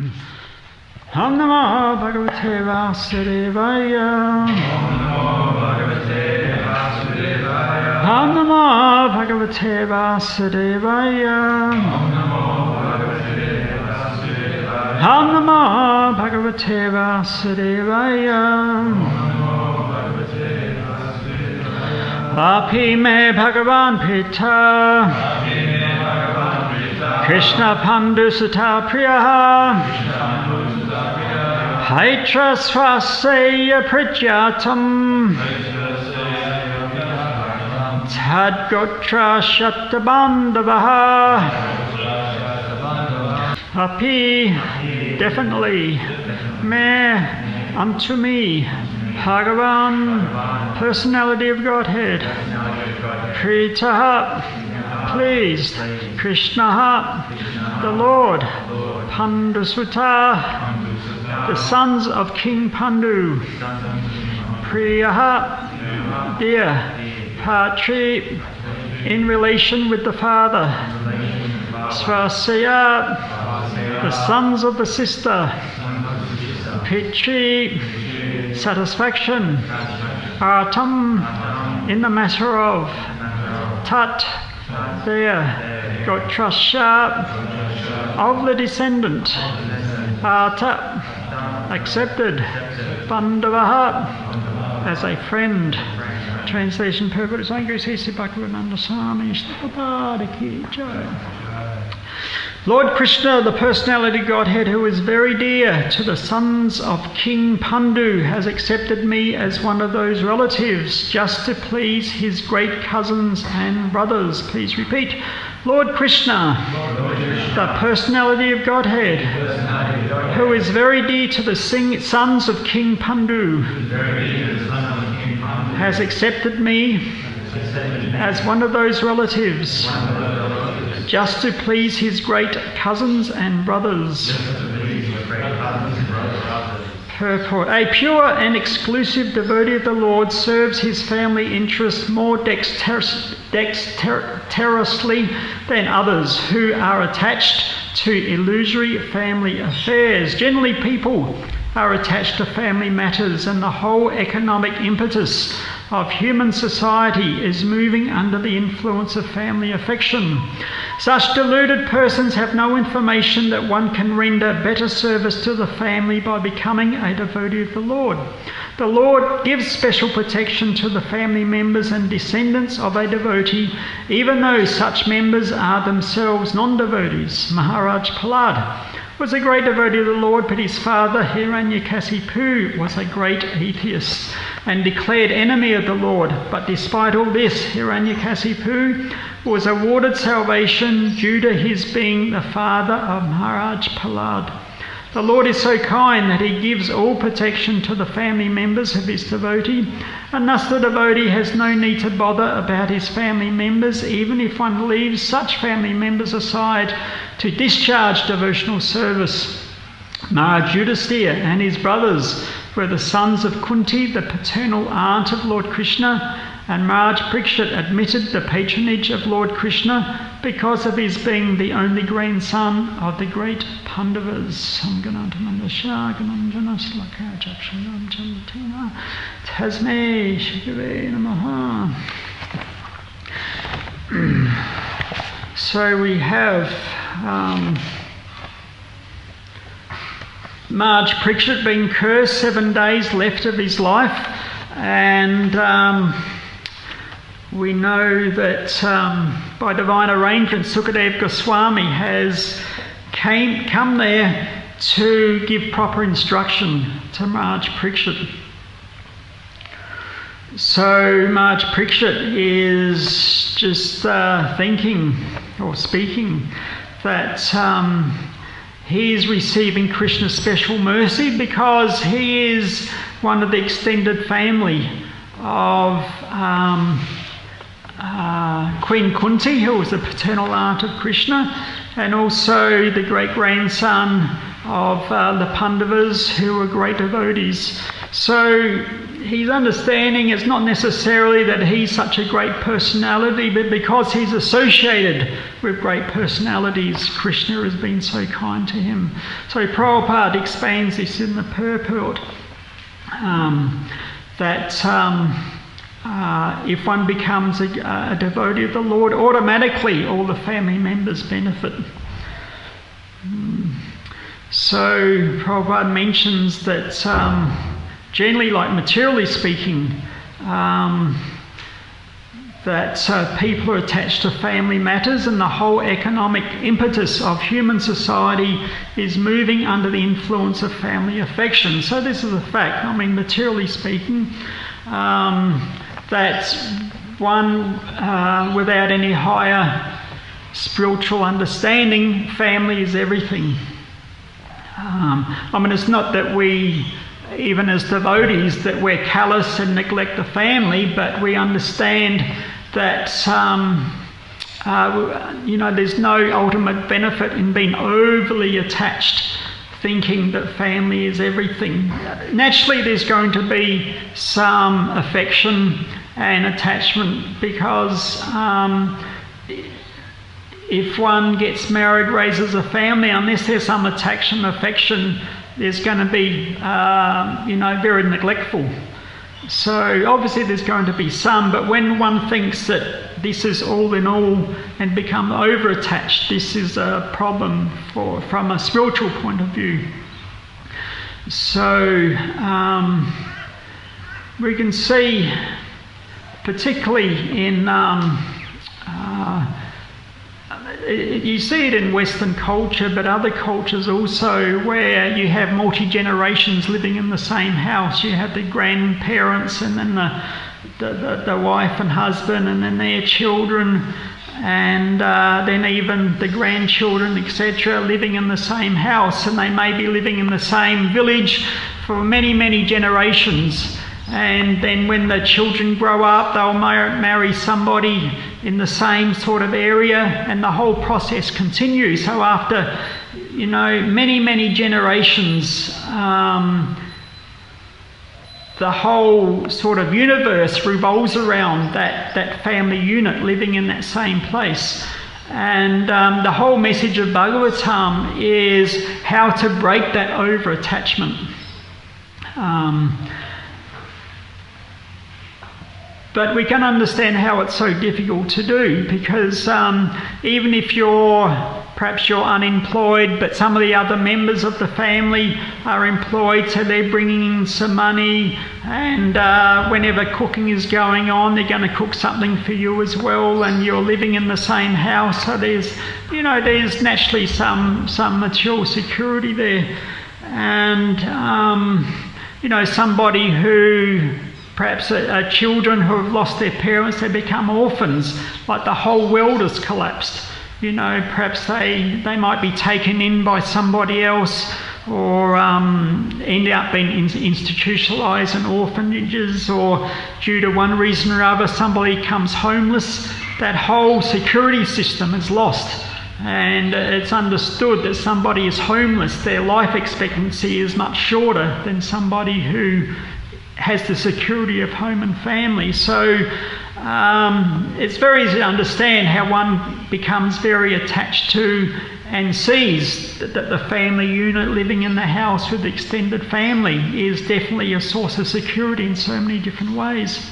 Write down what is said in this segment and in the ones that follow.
Om Namo Bhagavate Vasudevaya. Om Namo Bhagavate Vasudevaya. Om Namo Bhagavate Vasudevaya. Api me Bhagavan Pita. Krishna Pandusata Priyaha. Haitra Svaseya Prityatam. Tadgotra Shatabandavaha. Api, definitely, me, unto me, Bhagavan, personality of Godhead, Pritaha, pleased, Krishnaha, the Lord, Pandusvata, the sons of King Pandu, Priyaha, dear, Patri, in relation with the father, Svasaya, the sons of the sister, Pitri, satisfaction, Artam, in the matter of, Tat, there, Gotrasha, of the descendant, Arta, accepted, Bandavaha, as a friend. Translation purport is Angry Sisi Bhaktivedanta Swami Shtapada Ki Jai. Lord Krishna, the personality Godhead, who is very dear to the sons of King Pandu, has accepted me as one of those relatives just to please his great cousins and brothers. Please repeat. Lord Krishna, the personality of Godhead, who is very dear to the sons of King Pandu, has accepted me as one of those relatives just to please his great cousins and brothers. Purport. A pure and exclusive devotee of the Lord serves his family interests more dexterously than others who are attached to illusory family affairs. Generally, people are attached to family matters, and the whole economic impetus of human society is moving under the influence of family affection. Such deluded persons have no information that one can render better service to the family by becoming a devotee of the Lord. The Lord gives special protection to the family members and descendants of a devotee, even though such members are themselves non-devotees. Maharaj Prahlad was a great devotee of the Lord, but his father Hiranyakasipu was a great atheist and declared enemy of the Lord. But despite all this, Hiranyakasipu was awarded salvation due to his being the father of Maharaj Prahlad. The Lord is so kind that he gives all protection to the family members of his devotee, and thus the devotee has no need to bother about his family members, even if one leaves such family members aside to discharge devotional service. Maharaj Yudhisthira and his brothers were the sons of Kunti, the paternal aunt of Lord Krishna, and Maharaj Parikshit admitted the patronage of Lord Krishna because of his being the only grandson of the great Pandavas. Tasmai Shikave Namaha. So we have Maharaj Parikshit being cursed, 7 days left of his life, and we know that by divine arrangement Sukadev Goswami has come there to give proper instruction to Maharaj Parikshit. So Maharaj Parikshit is just thinking or speaking that he is receiving Krishna's special mercy because he is one of the extended family of Queen Kunti, who was the paternal aunt of Krishna, and also the great-grandson of the Pandavas, who were great devotees. So he's understanding it's not necessarily that he's such a great personality, but because he's associated with great personalities, Krishna has been so kind to him. So Prabhupada expands this in the purport, that if one becomes a devotee of the Lord, automatically all the family members benefit. So Prabhupada mentions that generally, like materially speaking, that people are attached to family matters, and the whole economic impetus of human society is moving under the influence of family affection. So this is a fact. I mean, materially speaking, that one without any higher spiritual understanding, family is everything. I mean, it's not that we, even as devotees, that we're callous and neglect the family, but we understand that there's no ultimate benefit in being overly attached, thinking that family is everything. Naturally, there's going to be some affection and attachment, because if one gets married, raises a family, unless there's some attachment, affection, there's going to be, very neglectful. So obviously there's going to be some, but when one thinks that this is all in all and become over-attached, this is a problem from a spiritual point of view. So we can see, particularly in you see it in Western culture, but other cultures also, where you have multi-generations living in the same house. You have the grandparents, and then the wife and husband, and then their children, and then even the grandchildren, etc., living in the same house, and they may be living in the same village for many, many generations. And then when the children grow up, they'll marry somebody in the same sort of area, and the whole process continues. So after, many, many generations, the whole sort of universe revolves around that family unit living in that same place. And the whole message of Bhagavatam is how to break that over-attachment. But we can understand how it's so difficult to do, because even if perhaps you're unemployed, but some of the other members of the family are employed, so they're bringing in some money, and whenever cooking is going on, they're going to cook something for you as well, and you're living in the same house, so there's naturally some material security there. And somebody who, perhaps children who have lost their parents, they become orphans, like the whole world has collapsed. Perhaps they might be taken in by somebody else, or end up being institutionalised in orphanages, or due to one reason or other somebody becomes homeless. That whole security system is lost, and it's understood that somebody is homeless, their life expectancy is much shorter than somebody who has the security of home and family. So it's very easy to understand how one becomes very attached to and sees that the family unit living in the house with the extended family is definitely a source of security in so many different ways.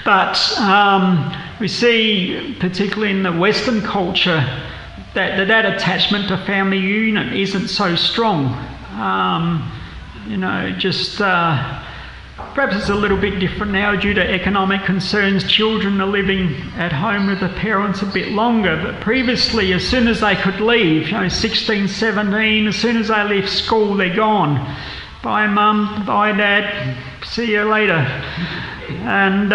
But we see, particularly in the Western culture, that attachment to family unit isn't so strong. Perhaps it's a little bit different now due to economic concerns. Children are living at home with the parents a bit longer, but previously, as soon as they could leave, 16, 17, as soon as they left school, they're gone. Bye mum, bye dad, see you later. And,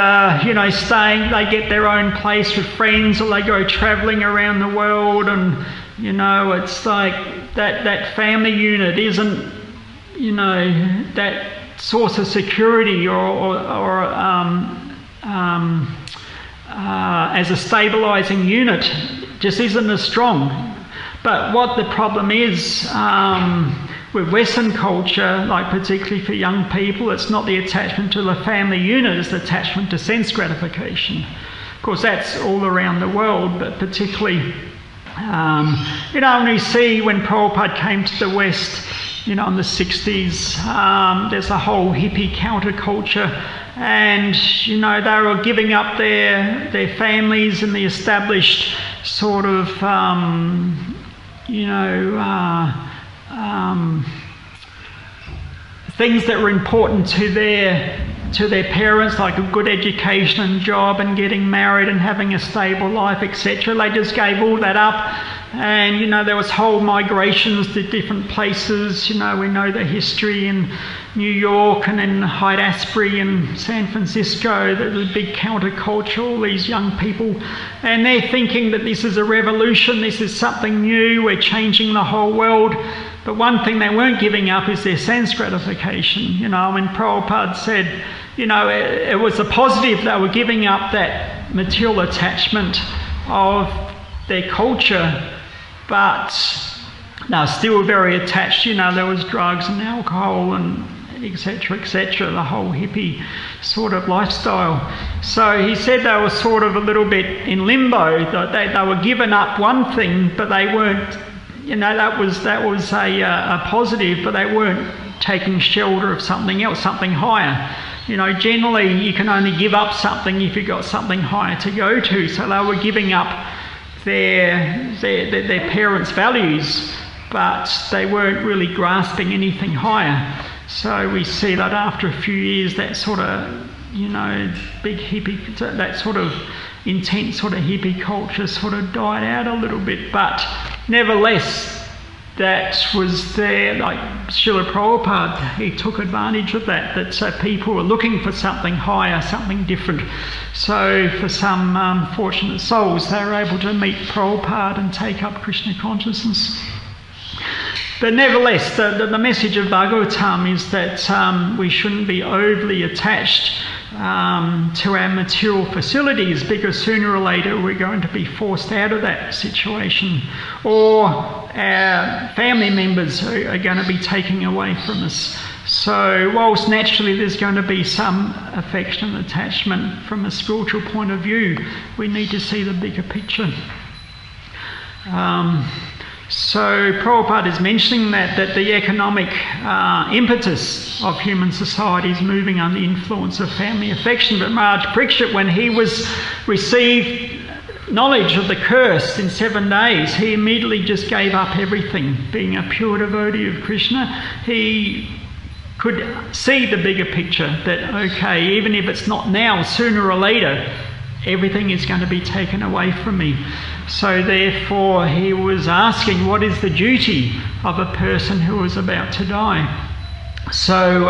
staying, they get their own place with friends, or they go travelling around the world, and, it's like that family unit isn't, that source of security or as a stabilising unit just isn't as strong. But what the problem is, with Western culture, like particularly for young people, it's not the attachment to the family unit, it's the attachment to sense gratification. Of course, that's all around the world, but particularly, when we see when Prabhupada came to the West, in the 60s, there's a whole hippie counterculture, and, they were giving up their families and the established sort of, things that were important to their parents, like a good education and job and getting married and having a stable life, etc. They just gave all that up, and there was whole migrations to different places. We know the history in New York and in Haight-Ashbury and San Francisco, the big counterculture, all these young people, and they're thinking that this is a revolution, this is something new, we're changing the whole world. But one thing they weren't giving up is their sense gratification. When Prabhupada said, it was a positive, they were giving up that material attachment of their culture, but they were still very attached. There was drugs and alcohol and etc., the whole hippie sort of lifestyle. So he said they were sort of a little bit in limbo, that they were giving up one thing, but they weren't, that was a positive, but they weren't taking shelter of something else, something higher. Generally you can only give up something if you've got something higher to go to. So they were giving up their parents' values, but they weren't really grasping anything higher. So we see that after a few years, that sort of, big hippie, that sort of intense sort of hippie culture sort of died out a little bit. But nevertheless, that was there, like Srila Prabhupada, he took advantage of that so people were looking for something higher, something different. So for some fortunate souls, they were able to meet Prabhupada and take up Krishna consciousness. But nevertheless, the message of Bhagavatam is that we shouldn't be overly attached to our material facilities, because sooner or later we're going to be forced out of that situation, or our family members are going to be taken away from us. So whilst naturally there's going to be some affection and attachment from a spiritual point of view, we need to see the bigger picture. So Prabhupada is mentioning that the economic impetus of human society is moving under the influence of family affection. But Maharaj Parikshit, when he received knowledge of the curse in 7 days, he immediately just gave up everything. Being a pure devotee of Krishna, he could see the bigger picture, that okay, even if it's not now, sooner or later, everything is going to be taken away from me. So therefore he was asking, what is the duty of a person who is about to die? So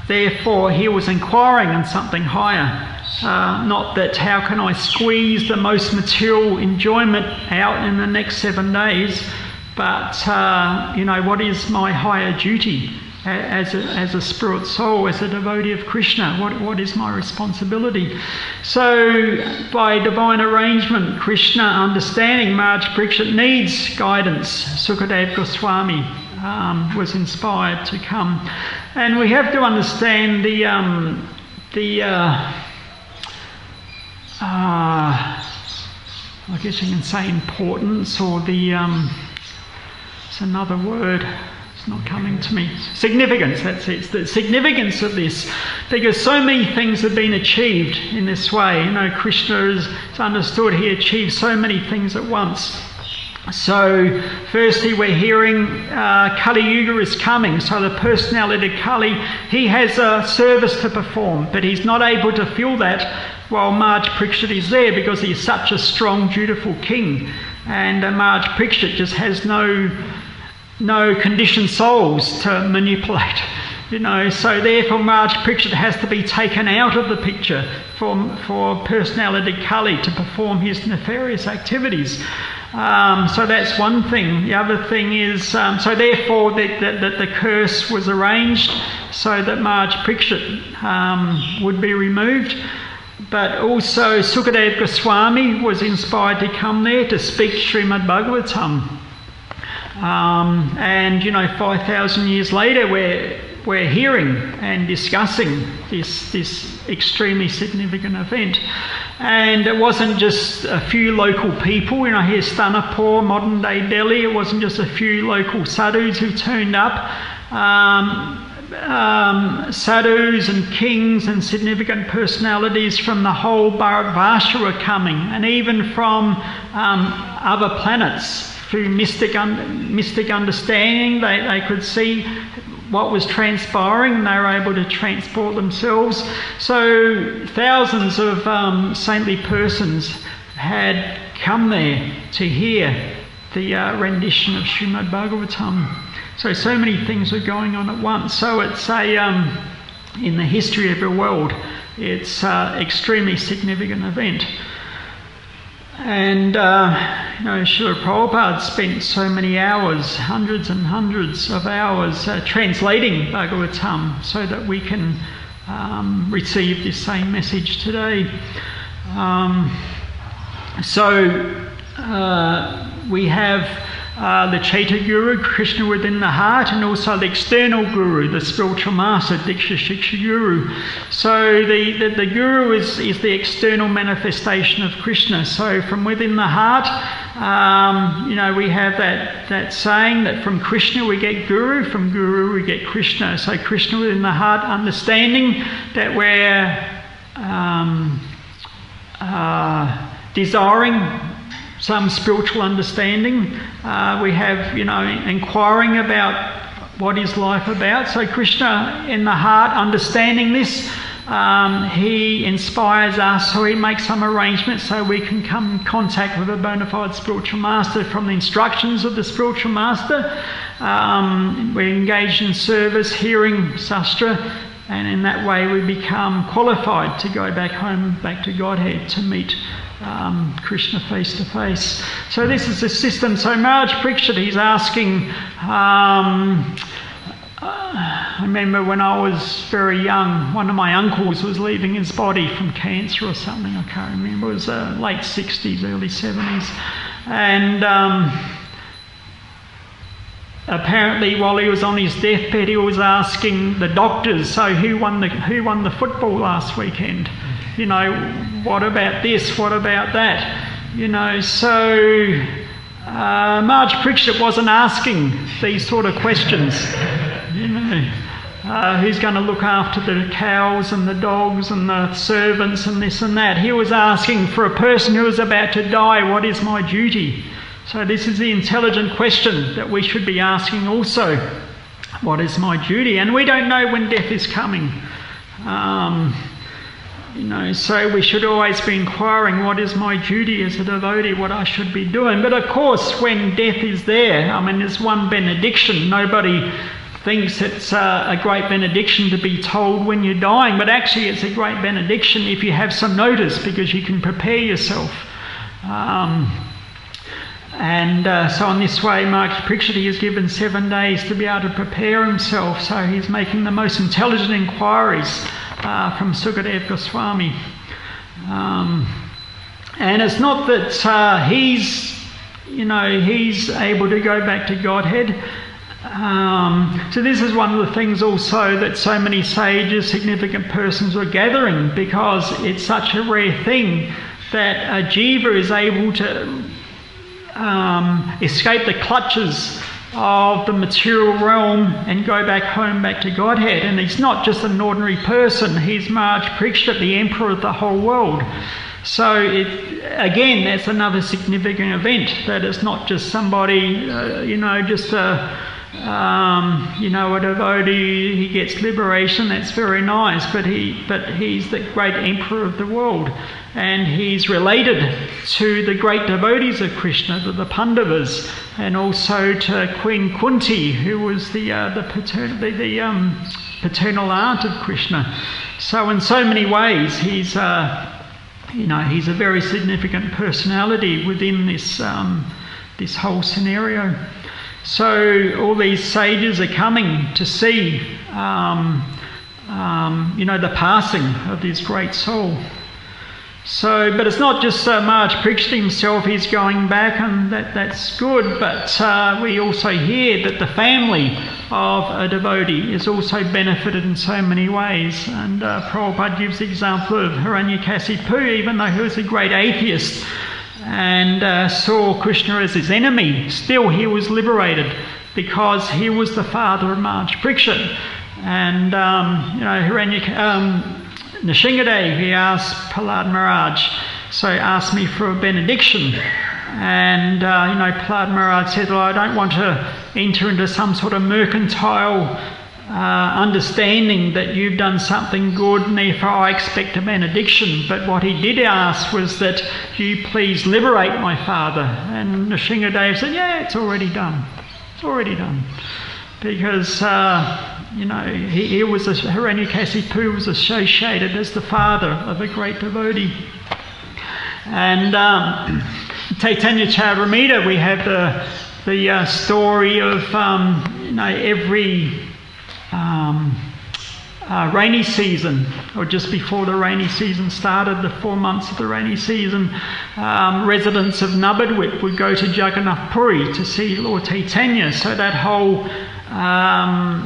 therefore he was inquiring on something higher. Not that how can I squeeze the most material enjoyment out in the next 7 days, but what is my higher duty as a spirit soul, as a devotee of Krishna? What is my responsibility? So by divine arrangement, Krishna understanding, Maharaj Parikshit needs guidance. Sukadeva Goswami was inspired to come, and we have to understand I guess you can say importance, or it's another word, it's not coming to me. Significance, that's it. It's the significance of this, because so many things have been achieved in this way. Krishna is understood, he achieved so many things at once. So firstly, we're hearing Kali Yuga is coming, so the personality of Kali, he has a service to perform, but he's not able to feel that while Maharaj Parikshit is there, because he's such a strong, dutiful king, and Maharaj Parikshit just has no conditioned souls to manipulate. So therefore Maharaj Parikshit has to be taken out of the picture for personality Kali to perform his nefarious activities. So that's one thing. The other thing is, so therefore that the curse was arranged so that Maharaj Parikshit would be removed. But also Sukadeva Goswami was inspired to come there to speak Srimad Bhagavatam. And 5,000 years later, we're hearing and discussing this extremely significant event. And it wasn't just a few local people. Here's Stanapur, modern day Delhi. It wasn't just a few local sadhus who turned up. Sadhus and kings and significant personalities from the whole Bharatvarsha were coming, and even from other planets. Through mystic understanding, they could see what was transpiring, and they were able to transport themselves. So thousands of saintly persons had come there to hear the rendition of Srimad Bhagavatam. So many things were going on at once. So it's in the history of the world, it's an extremely significant event. And Srila Prabhupada spent so many hours, hundreds and hundreds of hours, translating Bhagavatam so that we can receive this same message today. We have the Chaitya Guru, Krishna within the heart, and also the external Guru, the spiritual master, Diksha Shiksha Guru. So the Guru is the external manifestation of Krishna. So from within the heart, we have that saying that from Krishna we get Guru, from Guru we get Krishna. So Krishna within the heart, understanding that we're desiring some spiritual understanding. We have, inquiring about what is life about. So Krishna in the heart, understanding this, he inspires us, so he makes some arrangements so we can come in contact with a bona fide spiritual master from the instructions of the spiritual master. We're engaged in service, hearing sastra, and in that way we become qualified to go back home, back to Godhead, to meet Krishna face to face. So this is the system. So Maharaj Parikshit, he's asking, I remember when I was very young, one of my uncles was leaving his body from cancer or something, I can't remember. It was late 60s, early 70s. And apparently while he was on his deathbed, he was asking the doctors, so who won the football last weekend? What about this? What about that? So Maharaj Parikshit wasn't asking these sort of questions. Who's going to look after the cows and the dogs and the servants and this and that? He was asking for a person who was about to die, what is my duty? So this is the intelligent question that we should be asking also. What is my duty? And we don't know when death is coming. So we should always be inquiring, what is my duty as a devotee, what I should be doing. But of course, when death is there, there's one benediction. Nobody thinks it's a great benediction to be told when you're dying, but actually it's a great benediction if you have some notice, because you can prepare yourself. So in this way, Maharaj Parikshit is given 7 days to be able to prepare himself. So he's making the most intelligent inquiries from Sukadev Goswami. And it's not that he's able to go back to Godhead. So this is one of the things also that so many sages, significant persons were gathering, because it's such a rare thing that a jiva is able to escape the clutches of the material realm and go back home, back to Godhead. And he's not just an ordinary person, he's Maharaj Parikshit, the emperor of the whole world. So again, that's another significant event, that it's not just somebody, just a devotee, he gets liberation, that's very nice, but he's the great emperor of the world. And he's related to the great devotees of Krishna, to the Pandavas, and also to Queen Kunti, who was the paternal aunt of Krishna. So in so many ways, he's a very significant personality within this whole scenario. So all these sages are coming to see, the passing of this great soul. So, but it's not just Maharaj Parikshit himself, he's going back, and that's good, but we also hear that the family of a devotee is also benefited in so many ways. And Prabhupada gives the example of Hiranyakasipu, even though he was a great atheist and saw Krishna as his enemy, still he was liberated because he was the father of Maharaj Parikshit. And, Nishingadev, he asked Prahlad Maharaj, so asked me for a benediction. And, Prahlad Maharaj said, well, I don't want to enter into some sort of mercantile understanding that you've done something good and therefore I expect a benediction. But what he did ask was that you please liberate my father. And Nishingadev said, yeah, it's already done. It's already done. Because, he was Hiranyakasipu was associated as the father of a great devotee. And Chaitanya Charitamrita, we have the story of every rainy season, or just before the rainy season started, the 4 months of the rainy season, residents of Navadvip would go to Jagannath Puri to see Lord Chaitanya. So that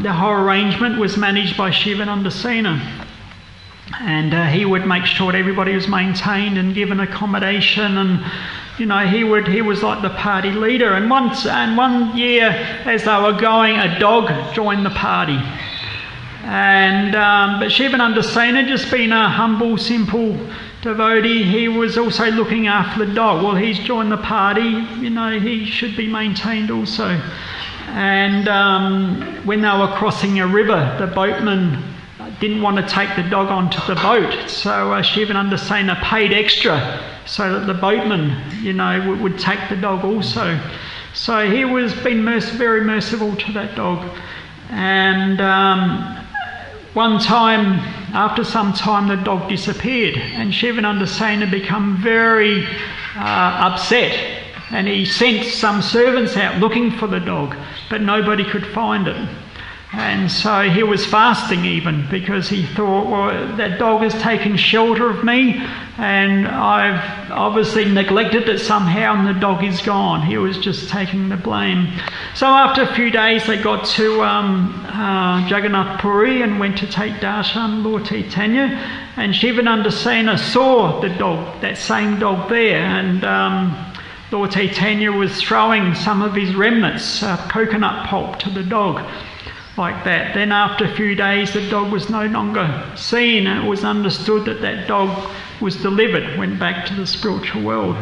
the whole arrangement was managed by Shivananda Sena, and he would make sure that everybody was maintained and given accommodation, and he was like the party leader. And one year, as they were going, a dog joined the party. And but Shivananda Sena, just being a humble, simple devotee, he was also looking after the dog. Well, he's joined the party, he should be maintained also. And when they were crossing a river, the boatman didn't want to take the dog onto the boat, so Shivananda Sena paid extra so that the boatman, would take the dog also. So he was being very merciful to that dog. And one time, after some time, the dog disappeared, and Shivananda Sena became very upset. And he sent some servants out looking for the dog, but nobody could find it. And so he was fasting even, because he thought, well, that dog has taken shelter of me, and I've obviously neglected it somehow, and the dog is gone. He was just taking the blame. So after a few days, they got to Jagannath Puri and went to take darshan Lord Chaitanya, and Shivananda Sena saw the dog, that same dog there, and Lord Chaitanya was throwing some of his remnants, coconut pulp, to the dog, like that. Then after a few days, the dog was no longer seen, and it was understood that that dog was delivered, went back to the spiritual world.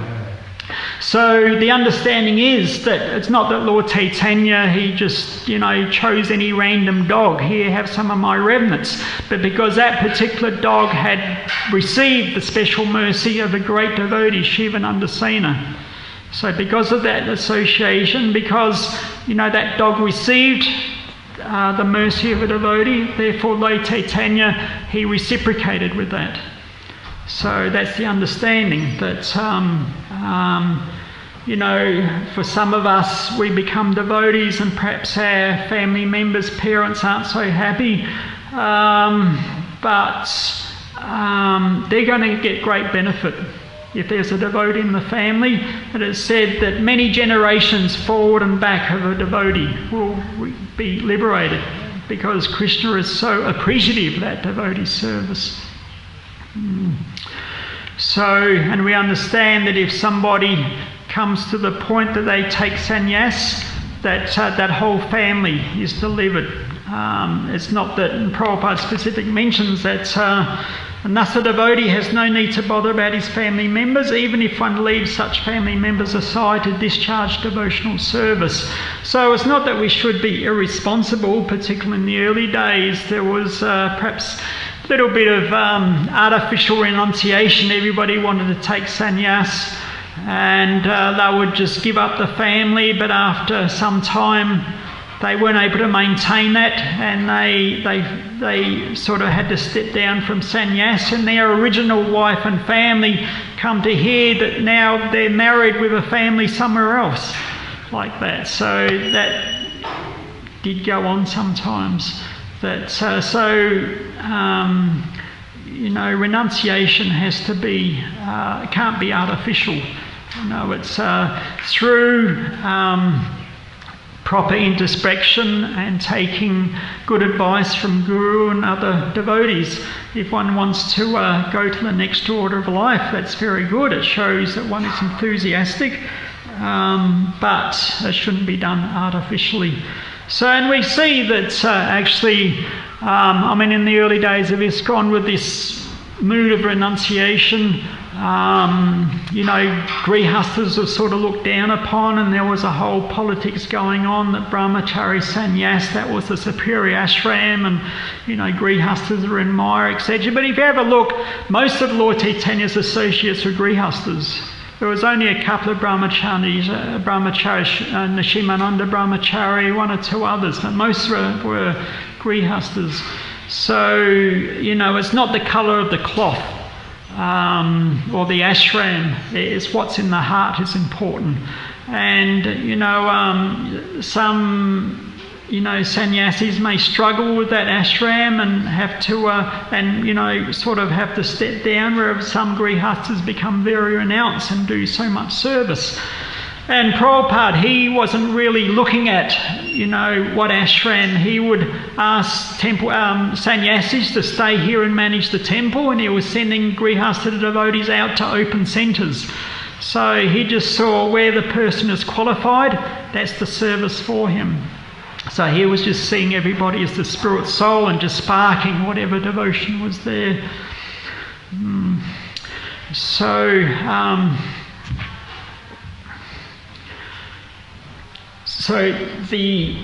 So the understanding is that it's not that Lord Chaitanya, he just, chose any random dog. Here, have some of my remnants. But because that particular dog had received the special mercy of a great devotee, Shivananda Sena. So because of that association, because, that dog received the mercy of a devotee, therefore Lord Chaitanya, he reciprocated with that. So that's the understanding that, for some of us, we become devotees and perhaps our family members, parents aren't so happy, but they're going to get great benefit. If there's a devotee in the family, it is said that many generations forward and back of a devotee will be liberated, because Krishna is so appreciative of that devotee's service. So, and we understand that if somebody comes to the point that they take sannyas, that whole family is delivered. It's not that Prabhupada specifically mentions that a Nasa devotee has no need to bother about his family members, even if one leaves such family members aside to discharge devotional service. So it's not that we should be irresponsible, particularly in the early days. There was perhaps a little bit of artificial renunciation. Everybody wanted to take sannyas, and they would just give up the family, but after some time they weren't able to maintain that, and they sort of had to step down from sannyas, and their original wife and family come to hear that now they're married with a family somewhere else, like that. So that did go on sometimes. That renunciation has to be, it can't be artificial. It's through proper introspection and taking good advice from Guru and other devotees. If one wants to go to the next order of life, that's very good. It shows that one is enthusiastic, but it shouldn't be done artificially. So, and we see that actually, in the early days of ISKCON, with this mood of renunciation, grihastas were sort of looked down upon, and there was a whole politics going on that brahmachari sannyas, that was the superior ashram, and grihastas were in Maya, etc. But if you have a look, most of Lord Chaitanya's associates were grihastas. There was only a couple of brahmacharis, Nishimananda brahmachari, one or two others, but most were grihastas. So, it's not the colour of the cloth or the ashram, it's what's in the heart is important. And, some sannyasis may struggle with that ashram and have to, sort of have to step down, whereas some grihastas become very renounced and do so much service. And Prabhupada, he wasn't really looking at, what ashram. He would ask sannyasis to stay here and manage the temple, and he was sending grihasta devotees out to open centres. So he just saw where the person is qualified, that's the service for him. So he was just seeing everybody as the spirit soul and just sparking whatever devotion was there. So the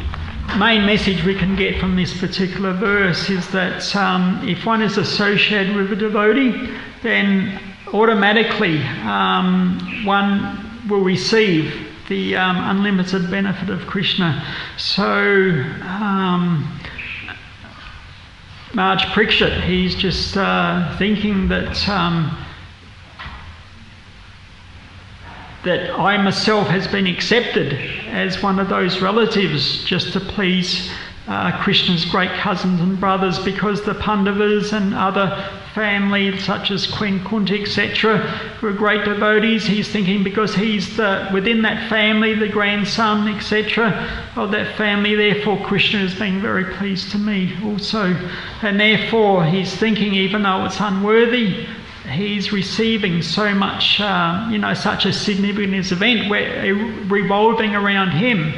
main message we can get from this particular verse is that if one is associated with a devotee, then automatically one will receive the unlimited benefit of Krishna. So Maharaj Parikshit, he's just thinking that that I myself has been accepted as one of those relatives just to please Krishna's great cousins and brothers, because the Pandavas and other family such as Queen Kunti, etc., were great devotees. He's thinking because he's within that family, the grandson, etc., of that family, therefore Krishna has been very pleased to me also. And therefore he's thinking, even though it's unworthy, he's receiving so much, such a significant event where revolving around him,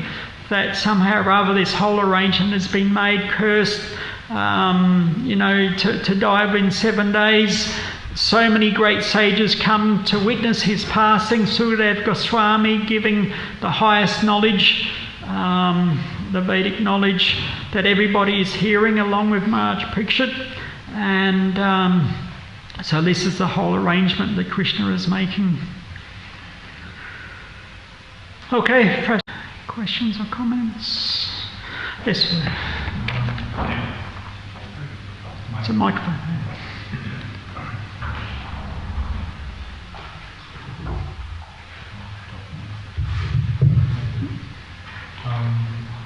that somehow or other this whole arrangement has been made, cursed, to die within 7 days. So many great sages come to witness his passing. Sukadev Goswami giving the highest knowledge, the Vedic knowledge that everybody is hearing, along with Maharaj Parikshit. And so this is the whole arrangement that Krishna is making. Okay, questions or comments? Yes, sir. It's a microphone.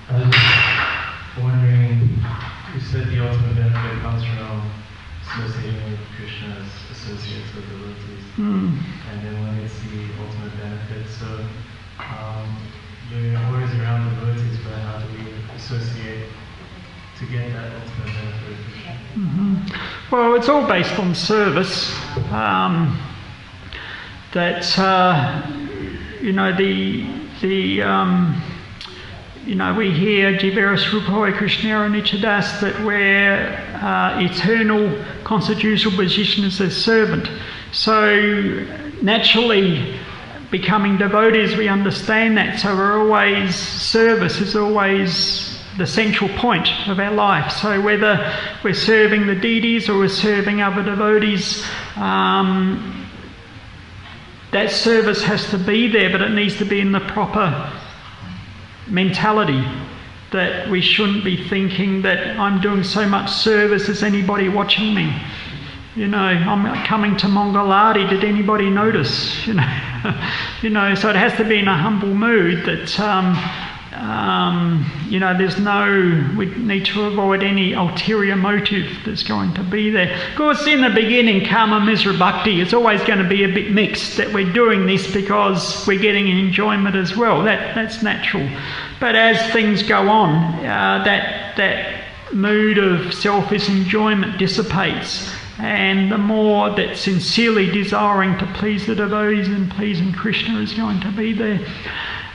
I was just wondering, you said the ultimate benefit comes from associating with Krishna's associates with devotees, and then one gets the ultimate benefit. So you're always around devotees, but how do we associate to get that ultimate benefit of Krishna? Well, it's all based on service. We hear Jiveras Rupai Krishnara Nichadas, that we're eternal constitutional position as a servant. So naturally, becoming devotees, we understand that. So service is always the central point of our life. So whether we're serving the deities or we're serving other devotees, that service has to be there, but it needs to be in the proper mentality. That we shouldn't be thinking that I'm doing so much service, is anybody watching me? I'm coming to Mangaladi, did anybody notice? So it has to be in a humble mood that we need to avoid any ulterior motive that's going to be there. Of course, in the beginning, karma, misra, bhakti, it's always going to be a bit mixed, that we're doing this because we're getting enjoyment as well. That's natural. But as things go on, that mood of selfish enjoyment dissipates, and the more that sincerely desiring to please the devotees and pleasing Krishna is going to be there.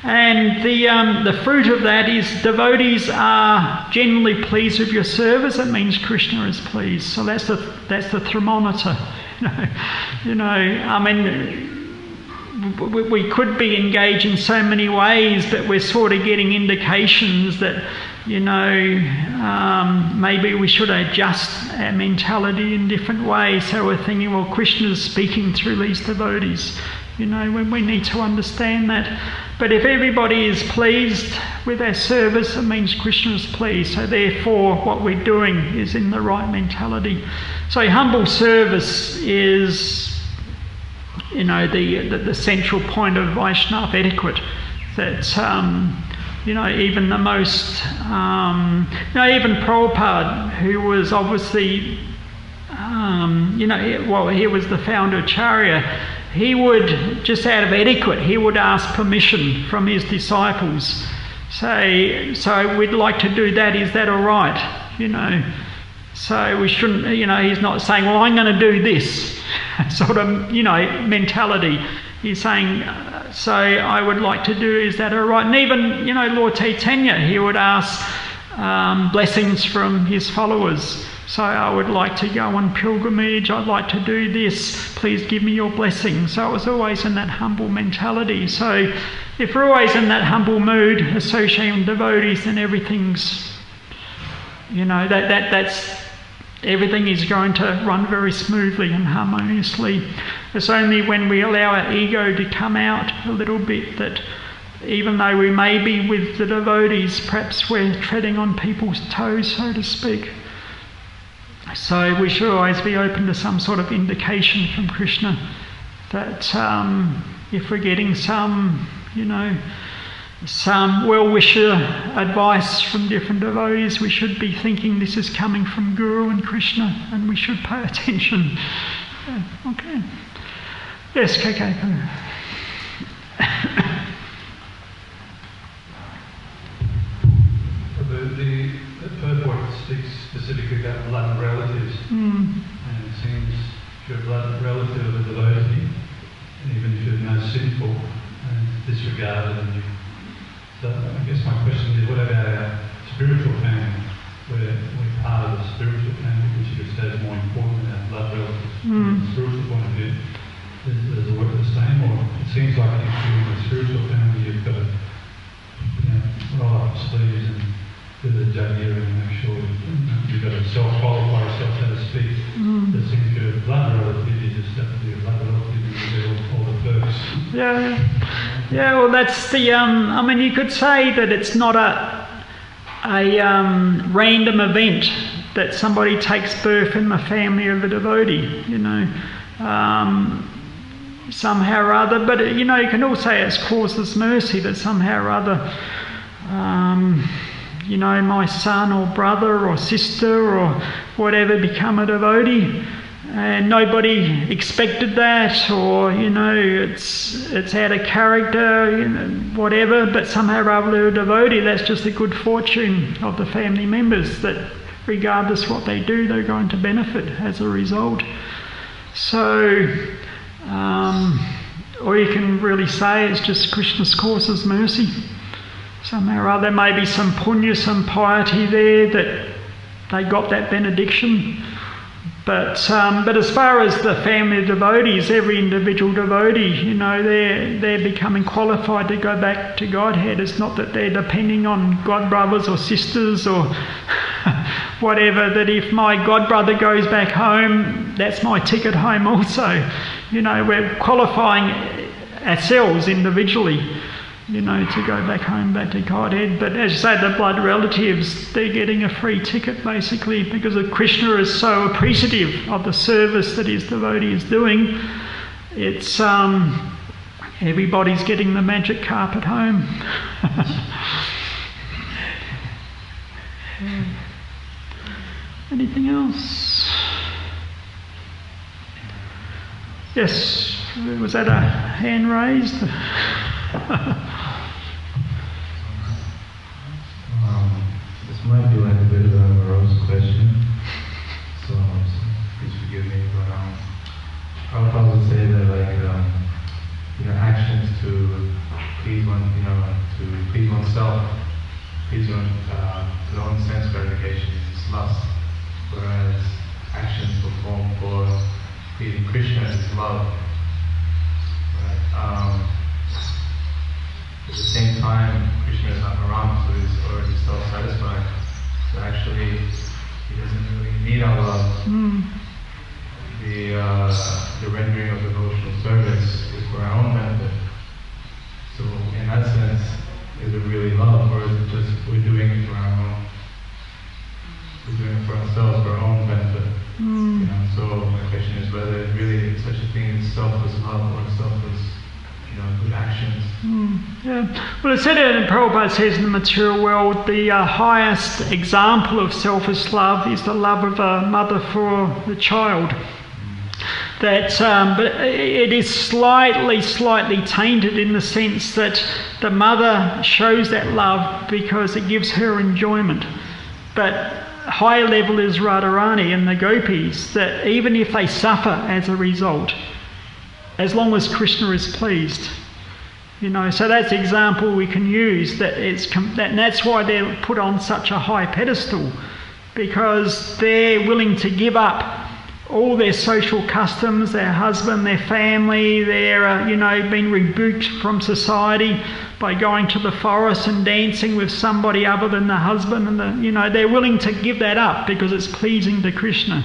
And the fruit of that is devotees are generally pleased with your service. It means Krishna is pleased. So that's the thermometer. We could be engaged in so many ways, but we're sort of getting indications that maybe we should adjust our mentality in different ways. So we're thinking, well, Krishna is speaking through these devotees. When we need to understand that. But if everybody is pleased with our service, it means Krishna is pleased. So therefore, what we're doing is in the right mentality. So humble service is, the central point of Vaishnava etiquette. That even the most, even Prabhupada, who was obviously, he was the founder of Charya. He would, just out of etiquette, he would ask permission from his disciples. Say, so we'd like to do that, is that all right? So we shouldn't, he's not saying, well, I'm going to do this sort of, mentality. He's saying, so I would like to do, is that all right? And even, Lord Chaitanya, he would ask blessings from his followers. So I would like to go on pilgrimage, I'd like to do this, please give me your blessing. So it was always in that humble mentality. So if we're always in that humble mood, associating with devotees, then everything's, that's everything is going to run very smoothly and harmoniously. It's only when we allow our ego to come out a little bit that even though we may be with the devotees, perhaps we're treading on people's toes, so to speak. So we should always be open to some sort of indication from Krishna that if we're getting some well-wisher advice from different devotees, we should be thinking this is coming from Guru and Krishna, and we should pay attention. Yeah, okay. Yes, KK. The purport speaks specifically about blood relatives, and it seems if you're a blood relative of a devotee, even if you're most sinful and disregarded, so I guess my question is, what about our spiritual family? We're part of the spiritual family, which you could say is more important than our blood relatives. From the spiritual point of view, does it work the same? Or it seems like if you're in the spiritual family, you've got to roll up the sleeves and do the jagir and make sure you've got to self-qualify yourself, so to speak. It seems if you're a blood relative, you just have to be a blood relative and you get all the perks. Yeah, well, that's the, you could say that it's not a random event that somebody takes birth in the family of a devotee, somehow or other. But, you can also say it's causeless mercy, that somehow or other, my son or brother or sister or whatever become a devotee. And nobody expected that, or it's out of character, whatever. But somehow or other, a devotee, that's just the good fortune of the family members. That regardless what they do, they're going to benefit as a result. So, or you can really say it's just Krishna's causeless mercy. Somehow or other, there may be some punya, some piety there that they got that benediction. But as far as the family of devotees, every individual devotee, they're becoming qualified to go back to Godhead. It's not that they're depending on god brothers or sisters or whatever, that if my god brother goes back home, that's my ticket home also. We're qualifying ourselves individually, to go back home, back to Godhead. But as you say, the blood relatives, they're getting a free ticket basically, because Krishna is so appreciative of the service that his devotee is doing. It's everybody's getting the magic carpet home. Okay. Anything else? Yes, was that a hand raised? This might be like a bit of a morose question, so please forgive me, but I would probably say that actions to please oneself, please his own sense gratification is lust, whereas actions performed for pleasing Krishna is love. Right? At the same time, Krishna is not around, so he's already self-satisfied. So actually, he doesn't really need our love. The rendering of devotional service is for our own benefit. So in that sense, is it really love, or is it just we're doing it for our own? We're doing it for ourselves, for our own benefit. So my question is whether it really is such a thing as selfless love or selfless, good actions. Well, it's said in Prabhupada says in the material world, the highest example of selfless love is the love of a mother for the child. But it is slightly tainted in the sense that the mother shows that love because it gives her enjoyment. But higher level is Radharani and the gopis, that even if they suffer as a result, as long as Krishna is pleased, so that's the example we can use. And that's why they're put on such a high pedestal, because they're willing to give up all their social customs, their husband, their family. They're been rebuked from society by going to the forest and dancing with somebody other than the husband, and they're willing to give that up because it's pleasing to Krishna.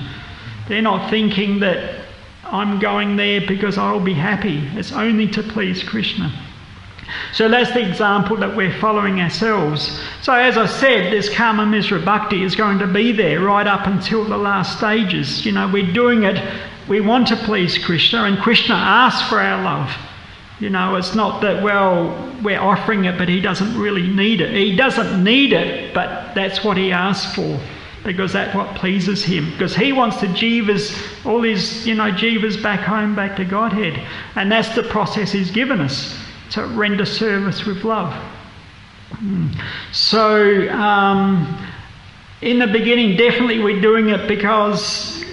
They're not thinking that I'm going there because I'll be happy. It's only to please Krishna. So that's the example that we're following ourselves. So as I said, this Kama Misra Bhakti is going to be there right up until the last stages. We're doing it, we want to please Krishna, and Krishna asks for our love. It's not that, we're offering it, but he doesn't really need it. He doesn't need it, but that's what he asks for, because that's what pleases him. Because he wants to jivas, all his, jivas back home, back to Godhead. And that's the process he's given us, to render service with love. So, in the beginning, definitely we're doing it because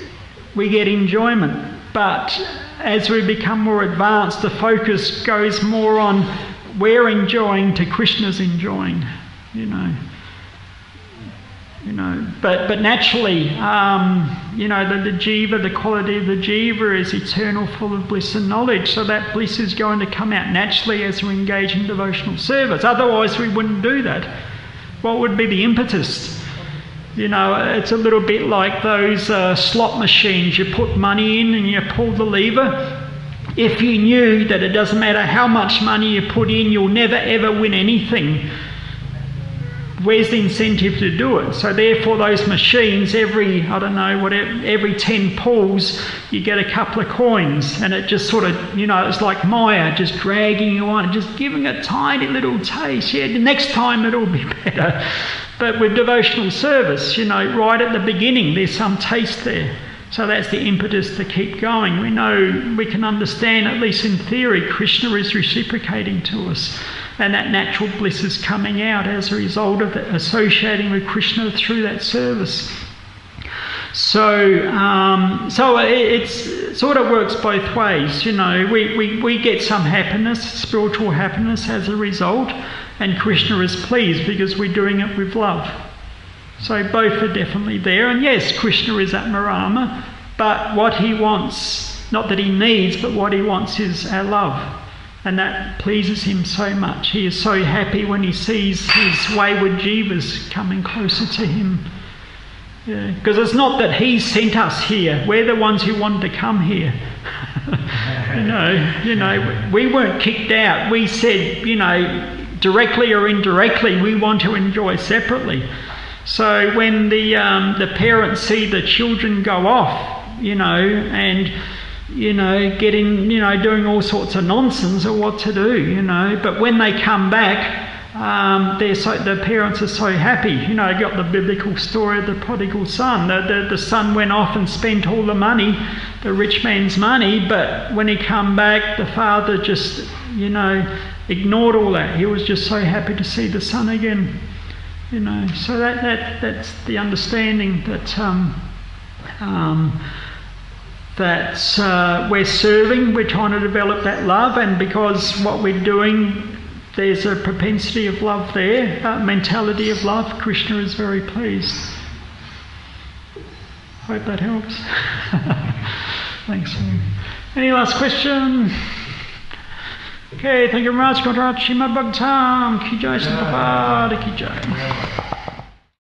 we get enjoyment. But as we become more advanced, the focus goes more on we're enjoying to Krishna's enjoying, But naturally, the jiva, the quality of the jiva is eternal, full of bliss and knowledge. So that bliss is going to come out naturally as we engage in devotional service. Otherwise, we wouldn't do that. What would be the impetus? It's a little bit like those slot machines. You put money in and you pull the lever. If you knew that it doesn't matter how much money you put in, you'll never ever win anything, where's the incentive to do it? So therefore those machines, every 10 pulls, you get a couple of coins, and it just sort of, it's like Maya, just dragging you on, just giving a tiny little taste. Yeah, the next time it'll be better. But with devotional service, right at the beginning, there's some taste there. So that's the impetus to keep going. We know, we can understand, at least in theory, Krishna is reciprocating to us. And that natural bliss is coming out as a result of associating with Krishna through that service. So it sort of works both ways. We get some happiness, spiritual happiness as a result, and Krishna is pleased because we're doing it with love. So both are definitely there. And yes, Krishna is at Marama, but what he wants, not that he needs, but what he wants is our love. And that pleases him so much. He is so happy when he sees his wayward jivas coming closer to him. Because it's not that he sent us here. We're the ones who wanted to come here. We weren't kicked out. We said, directly or indirectly, we want to enjoy separately. So when the parents see the children go off, and getting, doing all sorts of nonsense or what to do, but when they come back, the parents are so happy. You know, you got the biblical story of the prodigal son. The son went off and spent all the money, the rich man's money, but when he come back, the father just, you know, ignored all that. He was just so happy to see the son again. You know, so that's the understanding that we're serving, we're trying to develop that love, and because what we're doing, there's a propensity of love there, mentality of love. Krishna is very pleased. Hope that helps. Thanks. Any last question? Okay, thank you very much. Srimad Bhagavatam, Ki Jai, Srimad Bhagavatam, Ki Jai.